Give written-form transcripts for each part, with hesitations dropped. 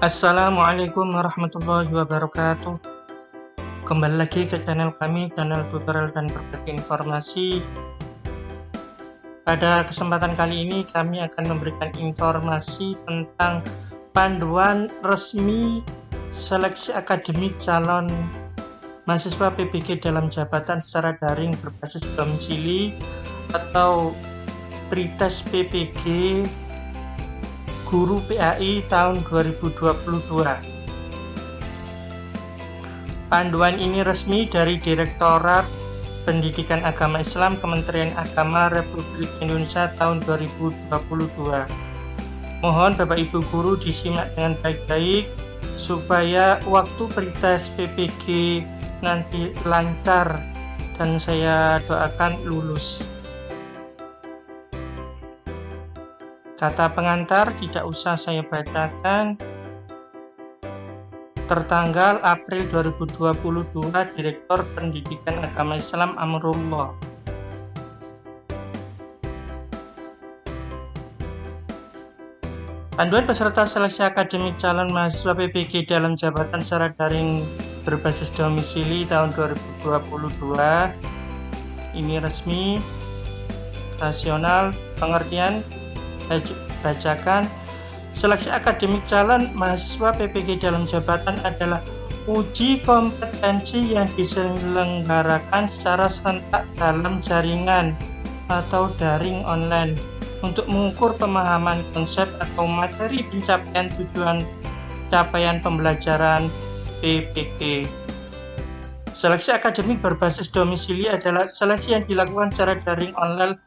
Assalamualaikum warahmatullahi wabarakatuh. Kembali lagi ke channel kami, channel tutorial dan berbagi informasi. Pada kesempatan kali ini kami akan memberikan informasi tentang panduan resmi seleksi akademik calon mahasiswa PPG dalam jabatan secara daring berbasis domisili atau pretest PPG Guru PAI tahun 2022. Panduan ini resmi dari Direktorat Pendidikan Agama Islam Kementerian Agama Republik Indonesia tahun 2022. Mohon Bapak Ibu Guru disimak dengan baik-baik supaya waktu pretest PPG nanti lancar dan saya doakan lulus. Kata pengantar tidak usah saya bacakan. Tertanggal April 2022, Direktur Pendidikan Agama Islam Amrullah. Panduan peserta seleksi akademik calon mahasiswa PPG dalam jabatan secara daring berbasis domisili tahun 2022. Ini resmi, rasional, pengertian. Bacakan. Seleksi akademik calon mahasiswa PPG dalam jabatan adalah uji kompetensi yang diselenggarakan secara serentak dalam jaringan atau daring online untuk mengukur pemahaman konsep atau materi pencapaian tujuan capaian pembelajaran PPG. Seleksi akademik berbasis domisili adalah seleksi yang dilakukan secara daring online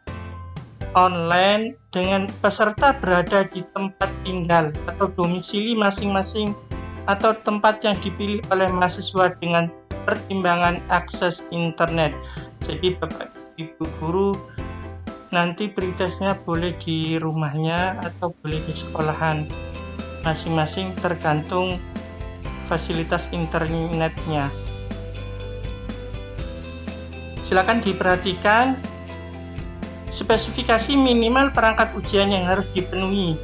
dengan peserta berada di tempat tinggal atau domisili masing-masing atau tempat yang dipilih oleh mahasiswa dengan pertimbangan akses internet. Jadi Bapak Ibu Guru nanti pretestnya boleh di rumahnya atau boleh di sekolahan masing-masing tergantung fasilitas internetnya. Silakan diperhatikan spesifikasi minimal perangkat ujian yang harus dipenuhi.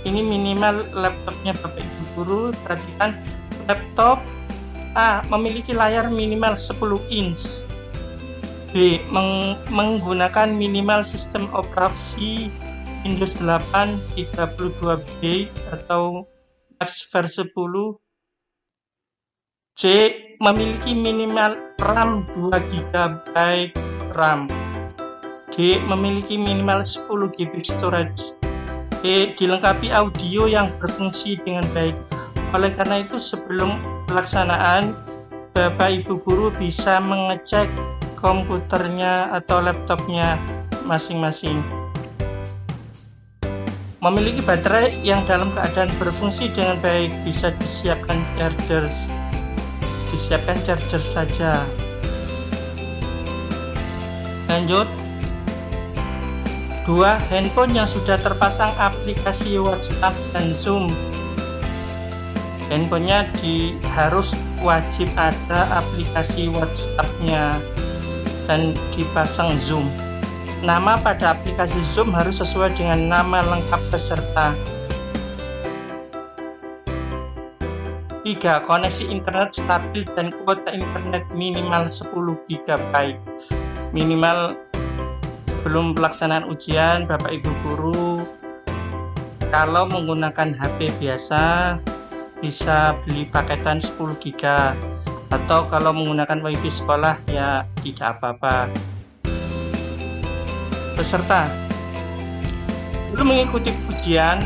Ini minimal laptopnya Bapak Ibu Guru. Perhatikan, laptop A memiliki layar minimal 10 inch. B menggunakan minimal sistem operasi Windows 8 32-bit atau Max versi 10. C memiliki minimal RAM 2 GB RAM. D memiliki minimal 10 GB storage. E dilengkapi audio yang berfungsi dengan baik. Oleh karena itu sebelum pelaksanaan Bapak Ibu Guru bisa mengecek komputernya atau laptopnya masing-masing. Memiliki baterai yang dalam keadaan berfungsi dengan baik, bisa disiapkan charger saja. Lanjut. 2. Handphone yang sudah terpasang aplikasi WhatsApp dan Zoom. Handphonenya harus wajib ada aplikasi WhatsApp-nya dan dipasang Zoom. Nama pada aplikasi Zoom harus sesuai dengan nama lengkap peserta. 3. Koneksi internet stabil dan kuota internet minimal 10 GB. Minimal sebelum pelaksanaan ujian Bapak Ibu Guru kalau menggunakan HP biasa bisa beli paketan 10 GB atau kalau menggunakan WiFi sekolah ya tidak apa-apa. Peserta belum mengikuti ujian,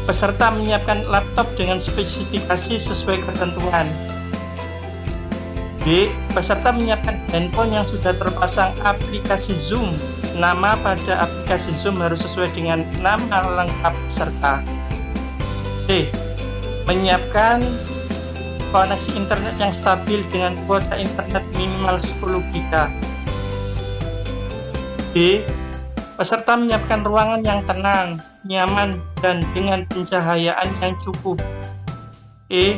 peserta menyiapkan laptop dengan spesifikasi sesuai ketentuan. B. Peserta menyiapkan handphone yang sudah terpasang aplikasi Zoom. Nama pada aplikasi Zoom harus sesuai dengan nama lengkap peserta. D. Menyiapkan koneksi internet yang stabil dengan kuota internet minimal 10 GB. B. Peserta menyiapkan ruangan yang tenang, nyaman, dan dengan pencahayaan yang cukup. E.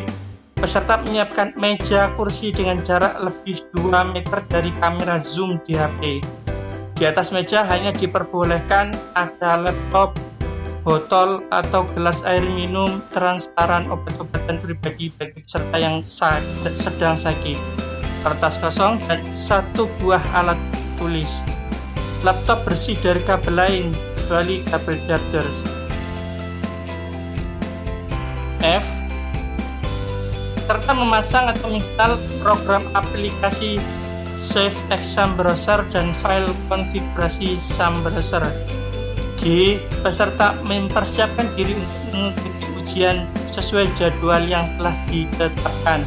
Peserta menyiapkan meja kursi dengan jarak lebih 2 meter dari kamera Zoom di HP. Di atas meja hanya diperbolehkan ada laptop, botol atau gelas air minum transparan obat-obatan pribadi bagi peserta yang sedang sakit, kertas kosong, dan 1 buah alat tulis. Laptop bersih dari kabel lain, kecuali kabel charger. F. Serta memasang atau menginstal program aplikasi Save Exam Browser dan file konfigurasi SAM Browser. G. Peserta mempersiapkan diri untuk mengikuti ujian sesuai jadwal yang telah ditetapkan.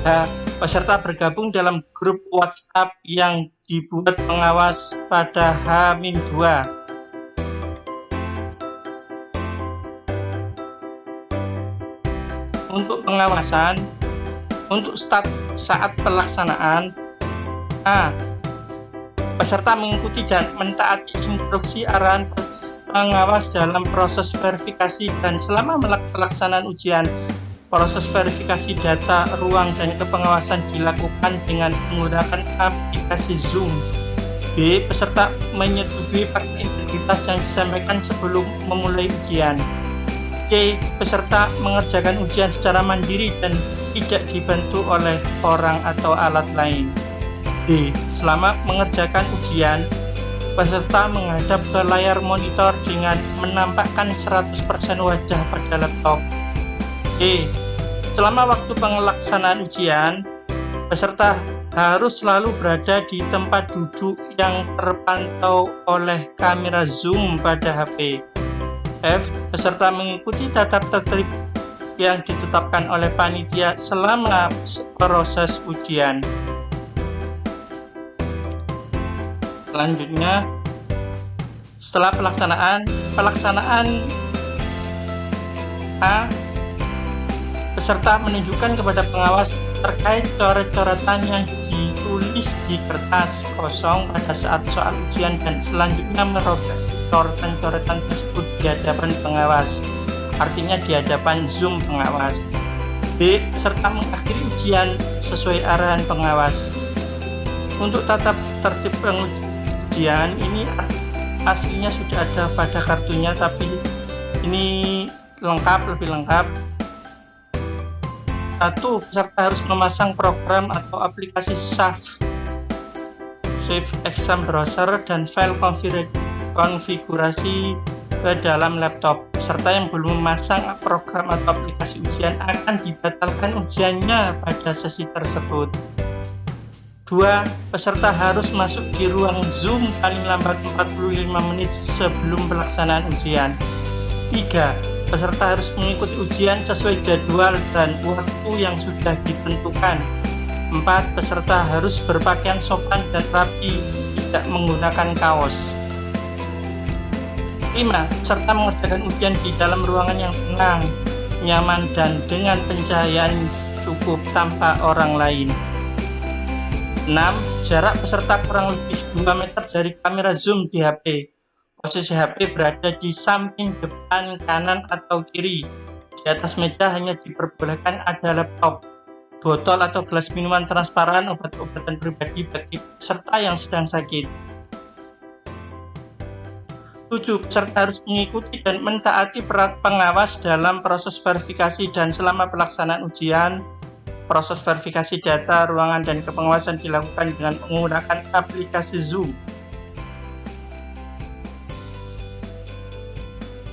H. Peserta bergabung dalam grup WhatsApp yang dibuat pengawas pada H-2. Untuk pengawasan, untuk saat pelaksanaan, A. Peserta mengikuti dan mentaati instruksi arahan pengawas dalam proses verifikasi dan selama pelaksanaan ujian. Proses verifikasi data, ruang, dan kepengawasan dilakukan dengan menggunakan aplikasi Zoom. B. Peserta menyetujui fakta integritas yang disampaikan sebelum memulai ujian. C. Peserta mengerjakan ujian secara mandiri dan tidak dibantu oleh orang atau alat lain. D. Selama mengerjakan ujian, peserta menghadap ke layar monitor dengan menampakkan 100% wajah pada laptop. E. Selama waktu pelaksanaan ujian, peserta harus selalu berada di tempat duduk yang terpantau oleh kamera Zoom pada HP. F. Peserta mengikuti tata tertib yang ditetapkan oleh panitia selama proses ujian. Selanjutnya, setelah pelaksanaan A. Peserta menunjukkan kepada pengawas terkait coret-coretan yang ditulis di kertas kosong pada saat soal ujian dan selanjutnya merobek coretan-coretan tersebut di hadapan pengawas, artinya di hadapan Zoom pengawas. B. Peserta mengakhiri ujian sesuai arahan pengawas. Untuk tata tertib pengujian ini aslinya sudah ada pada kartunya, tapi ini lebih lengkap. 1. Peserta harus memasang program atau aplikasi Save Exam Browser dan file konfigurasi ke dalam laptop. Peserta yang belum memasang program atau aplikasi ujian akan dibatalkan ujiannya pada sesi tersebut. 2. Peserta harus masuk di ruang Zoom paling lambat 45 menit sebelum pelaksanaan ujian. 3. Peserta harus mengikuti ujian sesuai jadwal dan waktu yang sudah ditentukan. 4. Peserta harus berpakaian sopan dan rapi, tidak menggunakan kaos. 5. Peserta mengerjakan ujian di dalam ruangan yang tenang, nyaman, dan dengan pencahayaan cukup tanpa orang lain. 6. Jarak peserta kurang lebih 2 meter dari kamera Zoom di HP. Posisi HP berada di samping depan, kanan, atau kiri. Di atas meja hanya diperbolehkan ada laptop, botol atau gelas minuman transparan, obat-obatan pribadi bagi peserta yang sedang sakit. 7. Peserta harus mengikuti dan mentaati pengawas dalam proses verifikasi dan selama pelaksanaan ujian. Proses verifikasi data, ruangan, dan kepengawasan dilakukan dengan menggunakan aplikasi Zoom.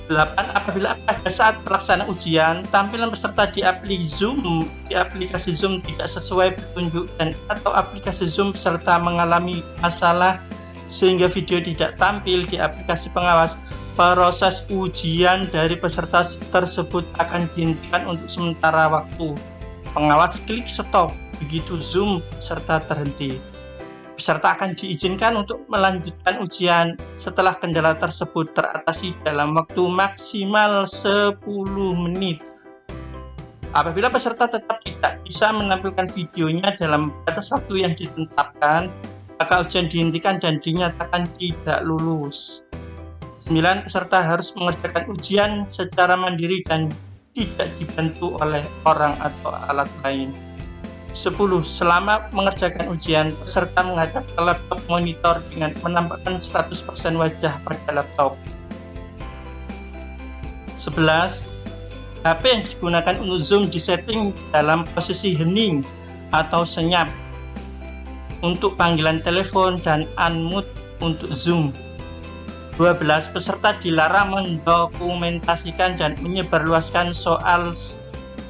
8. Apabila pada saat pelaksanaan ujian, tampilan peserta di aplikasi Zoom tidak sesuai petunjuk atau aplikasi Zoom peserta mengalami masalah sehingga video tidak tampil di aplikasi pengawas, proses ujian dari peserta tersebut akan dihentikan untuk sementara waktu. Pengawas klik stop begitu Zoom peserta terhenti. Peserta akan diizinkan untuk melanjutkan ujian setelah kendala tersebut teratasi dalam waktu maksimal 10 menit. Apabila peserta tetap tidak bisa menampilkan videonya dalam batas waktu yang ditetapkan, maka ujian dihentikan dan dinyatakan tidak lulus. 9. Peserta harus mengerjakan ujian secara mandiri dan tidak dibantu oleh orang atau alat lain. 10. Selama mengerjakan ujian, peserta menghadap ke laptop monitor dengan menampakkan 100% wajah pada laptop. 11. HP yang digunakan untuk Zoom disetting dalam posisi hening atau senyap untuk panggilan telepon dan unmute untuk Zoom. 12. Peserta dilarang mendokumentasikan dan menyebarluaskan soal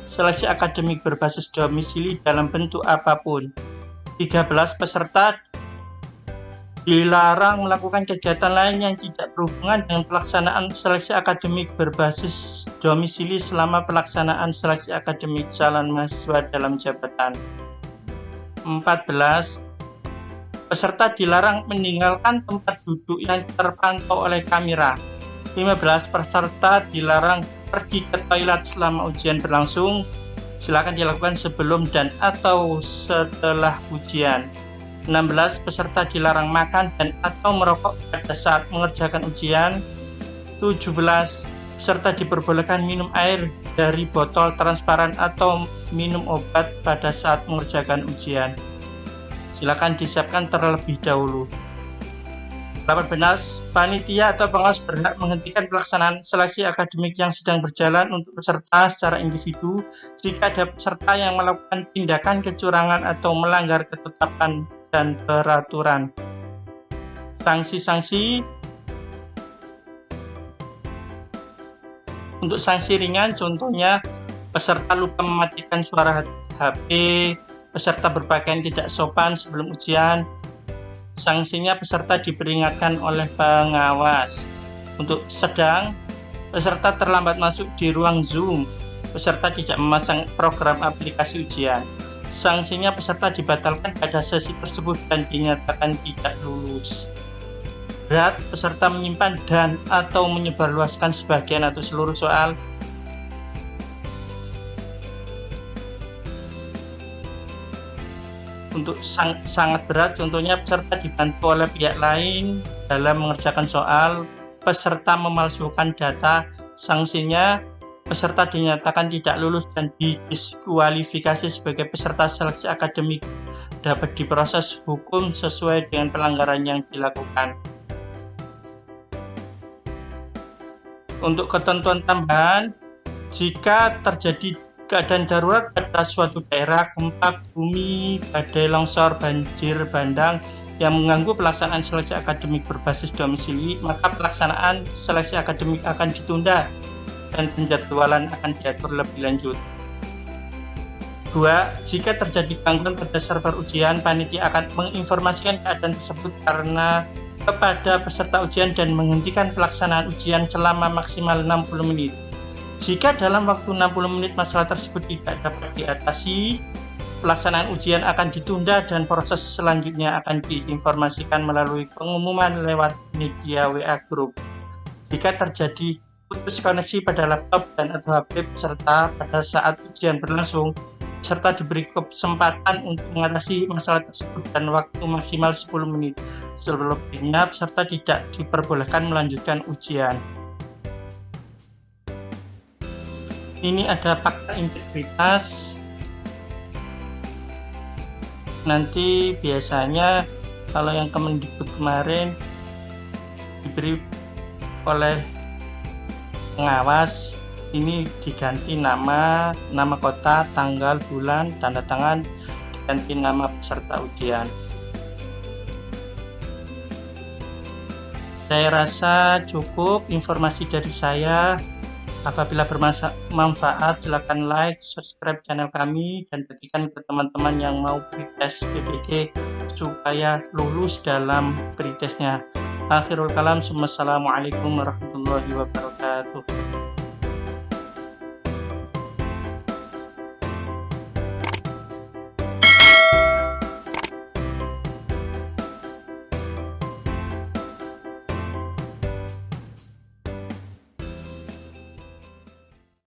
seleksi akademik berbasis domisili dalam bentuk apapun. 13. Peserta dilarang melakukan kegiatan lain yang tidak berhubungan dengan pelaksanaan seleksi akademik berbasis domisili selama pelaksanaan seleksi akademik calon mahasiswa dalam jabatan. 14. Peserta dilarang meninggalkan tempat duduk yang terpantau oleh kamera. 15. Peserta dilarang pergi ke toilet selama ujian berlangsung. Silakan dilakukan sebelum dan atau setelah ujian. 16. Peserta dilarang makan dan atau merokok pada saat mengerjakan ujian. 17. Peserta diperbolehkan minum air dari botol transparan atau minum obat pada saat mengerjakan ujian. Silakan disiapkan terlebih dahulu. 18. Panitia atau pengawas berhak menghentikan pelaksanaan seleksi akademik yang sedang berjalan untuk peserta secara individu jika ada peserta yang melakukan tindakan kecurangan atau melanggar ketetapan dan peraturan. Sanksi-sanksi untuk sanksi ringan contohnya peserta lupa mematikan suara HP, peserta berpakaian tidak sopan sebelum ujian. Sanksinya peserta diperingatkan oleh pengawas. Untuk sedang, peserta terlambat masuk di ruang Zoom, peserta tidak memasang program aplikasi ujian. Sanksinya peserta dibatalkan pada sesi tersebut dan dinyatakan tidak lulus. Berat, peserta menyimpan dan atau menyebarluaskan sebagian atau seluruh soal. Untuk sangat berat, contohnya peserta dibantu oleh pihak lain dalam mengerjakan soal, peserta memalsukan data. Sanksinya peserta dinyatakan tidak lulus dan didiskualifikasi sebagai peserta seleksi akademik, dapat diproses hukum sesuai dengan pelanggaran yang dilakukan. Untuk ketentuan tambahan, jika terjadi keadaan darurat pada suatu daerah, gempa bumi, badai, longsor, banjir bandang yang mengganggu pelaksanaan seleksi akademik berbasis domisili, maka pelaksanaan seleksi akademik akan ditunda dan penjadwalan akan diatur lebih lanjut. 2. Jika terjadi gangguan pada server ujian, panitia akan menginformasikan keadaan tersebut kepada peserta ujian dan menghentikan pelaksanaan ujian selama maksimal 60 menit. Jika dalam waktu 60 menit masalah tersebut tidak dapat diatasi, pelaksanaan ujian akan ditunda dan proses selanjutnya akan diinformasikan melalui pengumuman lewat media WA Group. Jika terjadi putus koneksi pada laptop dan atau HP peserta pada saat ujian berlangsung, peserta diberi kesempatan untuk mengatasi masalah tersebut dan waktu maksimal 10 menit. Selebihnya peserta tidak diperbolehkan melanjutkan ujian. Ini ada fakta integritas. Nanti biasanya kalau yang Kemendikbud kemarin diberi oleh pengawas, ini diganti nama kota, tanggal, bulan, tanda tangan, diganti nama peserta ujian. Saya rasa cukup informasi dari saya. Apabila bermanfaat, silakan like, subscribe channel kami, dan bagikan ke teman-teman yang mau pretest PPG supaya lulus dalam pretestnya. Akhirul kalam, assalamualaikum warahmatullahi wabarakatuh.